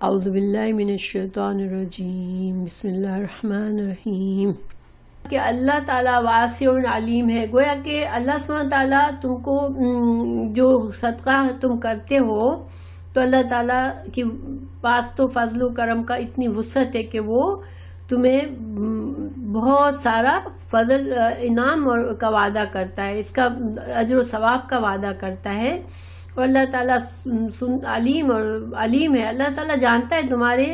اعوذ باللہ من الشیطان الرجیم، بسم اللہ الرحمن الرحیم۔ کہ اللہ تعالیٰ واسع علیم ہے، گویا کہ اللہ سبحانہ تعالیٰ تم کو جو صدقہ تم کرتے ہو تو اللہ تعالیٰ کے پاس تو فضل و کرم کا اتنی وسعت ہے کہ وہ تمہیں بہت سارا فضل انعام کا وعدہ کرتا ہے، اس کا اجر و ثواب کا وعدہ کرتا ہے۔ اور اللہ تعالیٰ علیم ہے، اللہ تعالیٰ جانتا ہے، تمہارے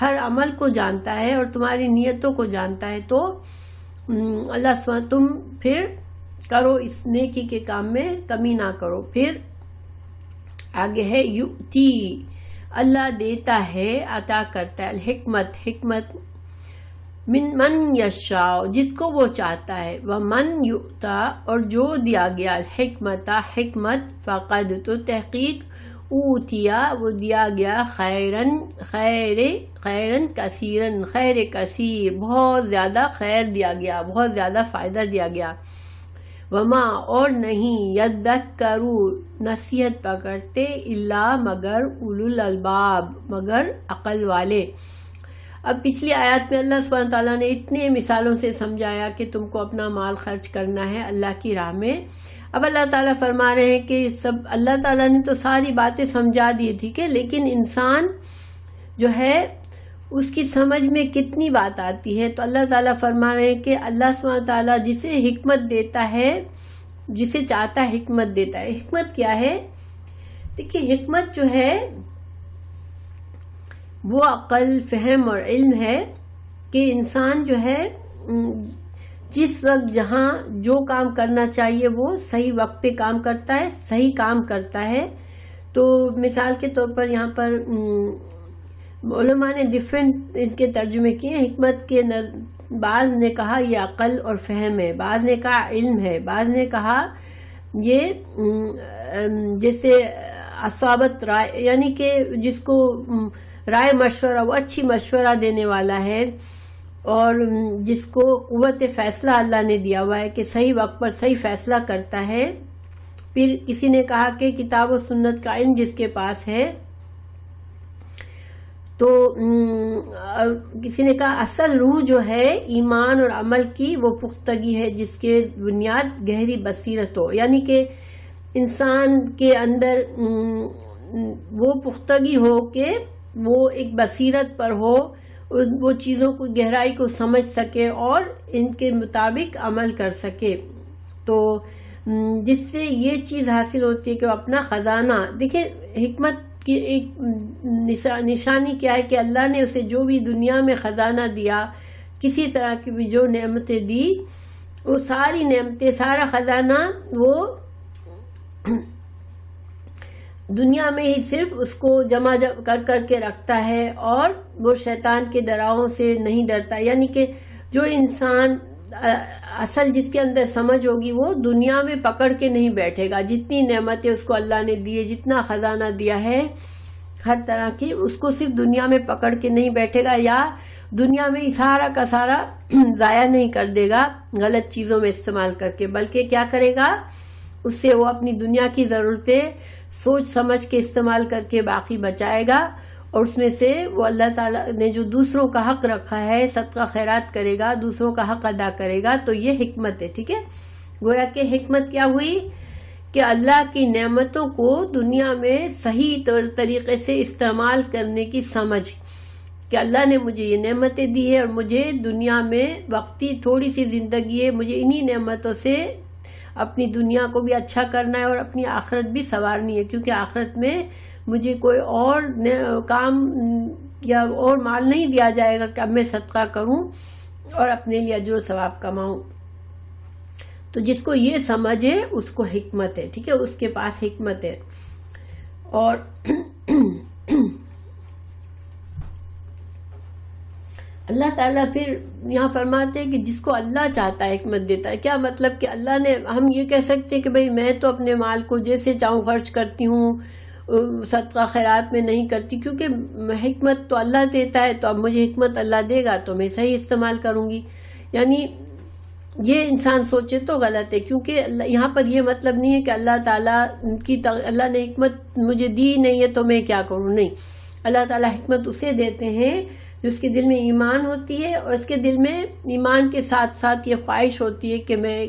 ہر عمل کو جانتا ہے اور تمہاری نیتوں کو جانتا ہے۔ تو اللہ سبحانہ تم پھر کرو اس نیکی کے کام میں کمی نہ کرو۔ پھر آگے ہے یؤتی، اللہ دیتا ہے، عطا کرتا ہے، الحکمت، حکمت، من یشاء، جس کو وہ چاہتا ہے، ومن یؤتا، اور جو دیا گیا، الحکمت، حکمت، فقد، تو تحقیق، اوتیا، وہ دیا گیا، خیرن کثیرن، خیر کثیر، بہت زیادہ خیر دیا گیا، بہت زیادہ فائدہ دیا گیا۔ وما، اور نہیں، یذکروا، نصیحت پکڑتے، الا، مگر، اولو الالباب، مگر عقل والے۔ اب پچھلی آیات میں اللہ سبحانہ تعالیٰ نے اتنے مثالوں سے سمجھایا کہ تم کو اپنا مال خرچ کرنا ہے اللہ کی راہ میں۔ اب اللہ تعالیٰ فرما رہے ہیں کہ سب اللہ تعالیٰ نے تو ساری باتیں سمجھا دی، ٹھیک ہے، لیکن انسان جو ہے اس کی سمجھ میں کتنی بات آتی ہے۔ تو اللہ تعالیٰ فرما رہے ہیں کہ اللہ سبحانہ تعالیٰ جسے حکمت دیتا ہے، جسے چاہتا ہے حکمت دیتا ہے۔ حکمت کیا ہے؟ دیکھیے، حکمت جو ہے وہ عقل، فہم اور علم ہے کہ انسان جو ہے جس وقت جہاں جو کام کرنا چاہیے وہ صحیح وقت پہ کام کرتا ہے، صحیح کام کرتا ہے۔ تو مثال کے طور پر یہاں پر علماء نے ڈیفرنٹ اس کے ترجمے کیے۔ حکمت کے بعض نے کہا یہ عقل اور فہم ہے، بعض نے کہا علم ہے، بعض نے کہا یہ جیسے اصابت رائے، یعنی کہ جس کو رائے مشورہ، وہ اچھی مشورہ دینے والا ہے، اور جس کو قوت فیصلہ اللہ نے دیا ہوا ہے کہ صحیح وقت پر صحیح فیصلہ کرتا ہے۔ پھر کسی نے کہا کہ کتاب و سنت کا علم جس کے پاس ہے، تو کسی نے کہا اصل روح جو ہے ایمان اور عمل کی وہ پختگی ہے جس کے بنیاد گہری بصیرت ہو، یعنی کہ انسان کے اندر وہ پختگی ہو کہ وہ ایک بصیرت پر ہو، وہ چیزوں کو گہرائی کو سمجھ سکے اور ان کے مطابق عمل کر سکے۔ تو جس سے یہ چیز حاصل ہوتی ہے کہ وہ اپنا خزانہ، دیکھیں حکمت کی ایک نشانی کیا ہے کہ اللہ نے اسے جو بھی دنیا میں خزانہ دیا، کسی طرح کی بھی جو نعمتیں دی، وہ ساری نعمتیں، سارا خزانہ وہ دنیا میں ہی صرف اس کو جمع کر کے رکھتا ہے، اور وہ شیطان کے ڈراؤں سے نہیں ڈرتا۔ یعنی کہ جو انسان اصل جس کے اندر سمجھ ہوگی وہ دنیا میں پکڑ کے نہیں بیٹھے گا، جتنی نعمتیں اس کو اللہ نے دی ہے، جتنا خزانہ دیا ہے ہر طرح کی، اس کو صرف دنیا میں پکڑ کے نہیں بیٹھے گا، یا دنیا میں سارا کا سارا ضائع نہیں کر دے گا غلط چیزوں میں استعمال کر کے، بلکہ کیا کرے گا، اس سے وہ اپنی دنیا کی ضرورتیں سوچ سمجھ کے استعمال کر کے باقی بچائے گا، اور اس میں سے وہ اللہ تعالیٰ نے جو دوسروں کا حق رکھا ہے صدقہ خیرات کرے گا، دوسروں کا حق ادا کرے گا۔ تو یہ حکمت ہے، ٹھیک ہے۔ گویا کہ حکمت کیا ہوئی کہ اللہ کی نعمتوں کو دنیا میں صحیح طریقے سے استعمال کرنے کی سمجھ، کہ اللہ نے مجھے یہ نعمتیں دی ہے اور مجھے دنیا میں وقتی تھوڑی سی زندگی ہے، مجھے انہی نعمتوں سے اپنی دنیا کو بھی اچھا کرنا ہے اور اپنی آخرت بھی سنوارنی ہے، کیونکہ آخرت میں مجھے کوئی اور کام یا اور مال نہیں دیا جائے گا کہ اب میں صدقہ کروں اور اپنے لیے اجر و ثواب کماؤں۔ تو جس کو یہ سمجھے اس کو حکمت ہے، ٹھیک ہے، اس کے پاس حکمت ہے۔ اور اللہ تعالیٰ پھر یہاں فرماتے ہیں کہ جس کو اللہ چاہتا ہے حکمت دیتا ہے۔ کیا مطلب کہ اللہ نے، ہم یہ کہہ سکتے ہیں کہ بھئی میں تو اپنے مال کو جیسے چاہوں خرچ کرتی ہوں، صدقہ خیرات میں نہیں کرتی، کیونکہ حکمت تو اللہ دیتا ہے، تو اب مجھے حکمت اللہ دے گا تو میں صحیح استعمال کروں گی۔ یعنی یہ انسان سوچے تو غلط ہے، کیونکہ یہاں پر یہ مطلب نہیں ہے کہ اللہ تعالیٰ کی اللہ نے حکمت مجھے دی نہیں ہے تو میں کیا کروں، نہیں۔ اللہ تعالیٰ حکمت اسے دیتے ہیں جو اس کے دل میں ایمان ہوتی ہے، اور اس کے دل میں ایمان کے ساتھ ساتھ یہ خواہش ہوتی ہے کہ میں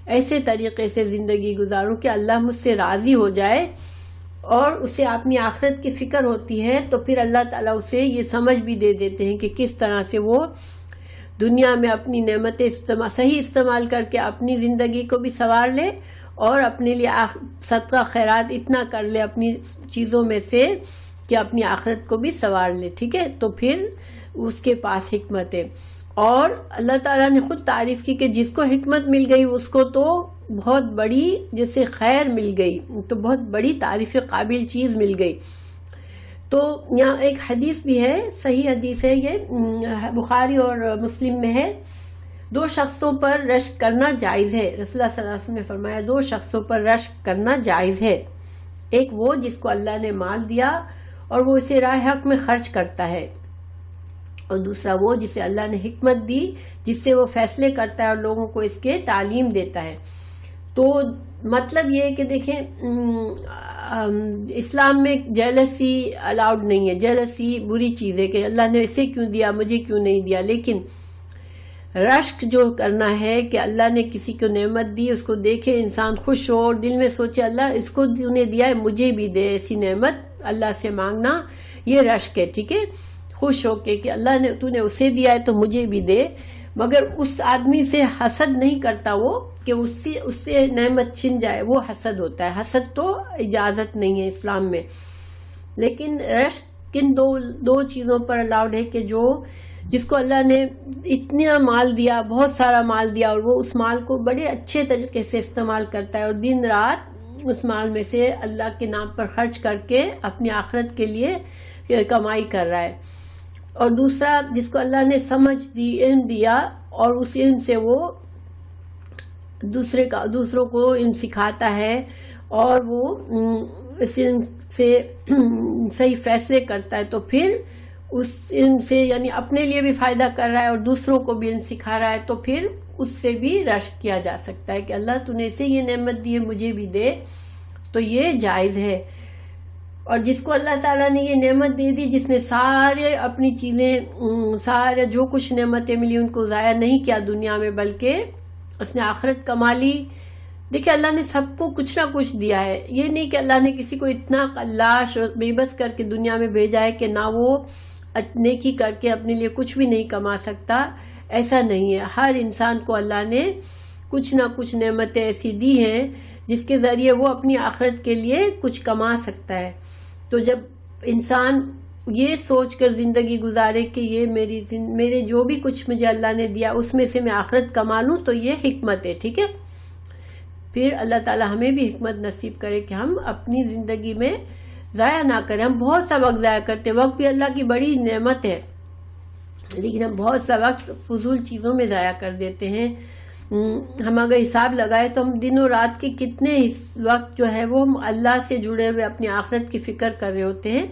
ایسے طریقے سے زندگی گزاروں کہ اللہ مجھ سے راضی ہو جائے، اور اسے اپنی آخرت کی فکر ہوتی ہے، تو پھر اللہ تعالیٰ اسے یہ سمجھ بھی دے دیتے ہیں کہ کس طرح سے وہ دنیا میں اپنی نعمتیں صحیح استعمال کر کے اپنی زندگی کو بھی سنوار لے، اور اپنے لیے صدقہ خیرات اتنا کر لے اپنی چیزوں میں سے کہ اپنی آخرت کو بھی سنوار لے، ٹھیک ہے؟ تو پھر اس کے پاس حکمت ہے۔ اور اللہ تعالیٰ نے خود تعریف کی کہ جس کو حکمت مل گئی اس کو تو بہت بڑی جیسے خیر مل گئی، تو بہت بڑی تعریف قابل چیز مل گئی۔ تو یہاں ایک حدیث بھی ہے، صحیح حدیث ہے، یہ بخاری اور مسلم میں ہے، 2 شخصوں پر رشک کرنا جائز ہے۔ رسول اللہ صلی اللہ علیہ وسلم نے فرمایا 2 شخصوں پر رشک کرنا جائز ہے، ایک وہ جس کو اللہ نے مال دیا اور وہ اسے راہ حق میں خرچ کرتا ہے، اور دوسرا وہ جسے اللہ نے حکمت دی جس سے وہ فیصلے کرتا ہے اور لوگوں کو اس کے تعلیم دیتا ہے۔ تو مطلب یہ ہے کہ دیکھیں اسلام میں جیلسی الاؤڈ نہیں ہے، جیلسی بری چیز ہے کہ اللہ نے اسے کیوں دیا مجھے کیوں نہیں دیا، لیکن رشک جو کرنا ہے کہ اللہ نے کسی کو نعمت دی، اس کو دیکھے انسان خوش ہو اور دل میں سوچے اللہ اس کو تو نے دیا ہے مجھے بھی دے، ایسی نعمت اللہ سے مانگنا یہ رشک ہے، ٹھیک ہے؟ خوش ہو کے کہ اللہ نے تو نے اسے دیا ہے تو مجھے بھی دے، مگر اس آدمی سے حسد نہیں کرتا وہ کہ اس سے نعمت چھن جائے، وہ حسد ہوتا ہے، حسد تو اجازت نہیں ہے اسلام میں۔ لیکن رشک کن دو چیزوں پر الاؤڈ ہے کہ جس کو اللہ نے اتنا مال دیا، بہت سارا مال دیا، اور وہ اس مال کو بڑے اچھے طریقے سے استعمال کرتا ہے اور دن رات اس مال میں سے اللہ کے نام پر خرچ کر کے اپنی آخرت کے لیے کمائی کر رہا ہے، اور دوسرا جس کو اللہ نے سمجھ دی، علم دیا، اور اس علم سے وہ دوسروں کو علم سکھاتا ہے، اور وہ اس علم سے صحیح فیصلے کرتا ہے، تو پھر اس علم سے یعنی اپنے لیے بھی فائدہ کر رہا ہے اور دوسروں کو بھی علم سکھا رہا ہے، تو پھر اس سے بھی رشک کیا جا سکتا ہے کہ اللہ تو نے اسے یہ نعمت دی ہے مجھے بھی دے، تو یہ جائز ہے۔ اور جس کو اللہ تعالیٰ نے یہ نعمت دے دی، جس نے سارے اپنی چیزیں سارے جو کچھ نعمتیں ملی ان کو ضائع نہیں کیا دنیا میں، بلکہ اس نے آخرت کما لی۔ دیکھیں اللہ نے سب کو کچھ نہ کچھ دیا ہے، یہ نہیں کہ اللہ نے کسی کو اتنا قلاش اور بے بس کر کے دنیا میں بھیجا ہے کہ نہ وہ نیکی کر کے اپنے لیے کچھ بھی نہیں کما سکتا، ایسا نہیں ہے۔ ہر انسان کو اللہ نے کچھ نہ کچھ نعمتیں ایسی دی ہیں جس کے ذریعے وہ اپنی آخرت کے لیے کچھ کما سکتا ہے۔ تو جب انسان یہ سوچ کر زندگی گزارے کہ یہ میرے جو بھی کچھ مجھے اللہ نے دیا اس میں سے میں آخرت کما لوں، تو یہ حکمت ہے، ٹھیک ہے؟ پھر اللہ تعالی ہمیں بھی حکمت نصیب کرے کہ ہم اپنی زندگی میں ضائع نہ کریں۔ ہم بہت سا وقت ضائع کرتے ہیں، وقت بھی اللہ کی بڑی نعمت ہے، لیکن ہم بہت سا وقت فضول چیزوں میں ضائع کر دیتے ہیں۔ ہم اگر حساب لگائے تو ہم دن و رات کے کتنے وقت جو ہے وہ ہم اللہ سے جڑے ہوئے اپنی آخرت کی فکر کر رہے ہوتے ہیں،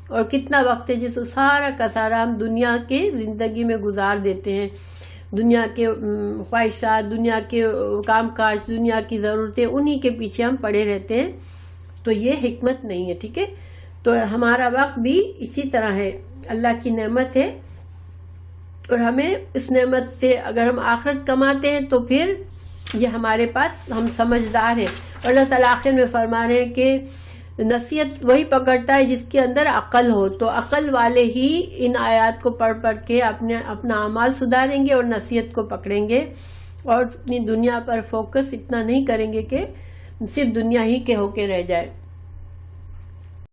اور کتنا وقت ہے جس سارا کا سارا ہم دنیا کے زندگی میں گزار دیتے ہیں، دنیا کے خواہشات، دنیا کے کام کاج، دنیا کی ضرورتیں، انہی کے پیچھے ہم پڑے رہتے ہیں، تو یہ حکمت نہیں ہے، ٹھیک ہے؟ تو ہمارا وقت بھی اسی طرح ہے، اللہ کی نعمت ہے، اور ہمیں اس نعمت سے اگر ہم آخرت کماتے ہیں تو پھر یہ ہمارے پاس ہم سمجھدار ہیں۔ اور اللہ تعالیٰ آخر میں فرما رہے ہیں کہ نصیحت وہی پکڑتا ہے جس کے اندر عقل ہو، تو عقل والے ہی ان آیات کو پڑھ کے اپنا اعمال سدھاریں گے اور نصیحت کو پکڑیں گے، اور اپنی دنیا پر فوکس اتنا نہیں کریں گے کہ صرف دنیا ہی کے ہو کے رہ جائے۔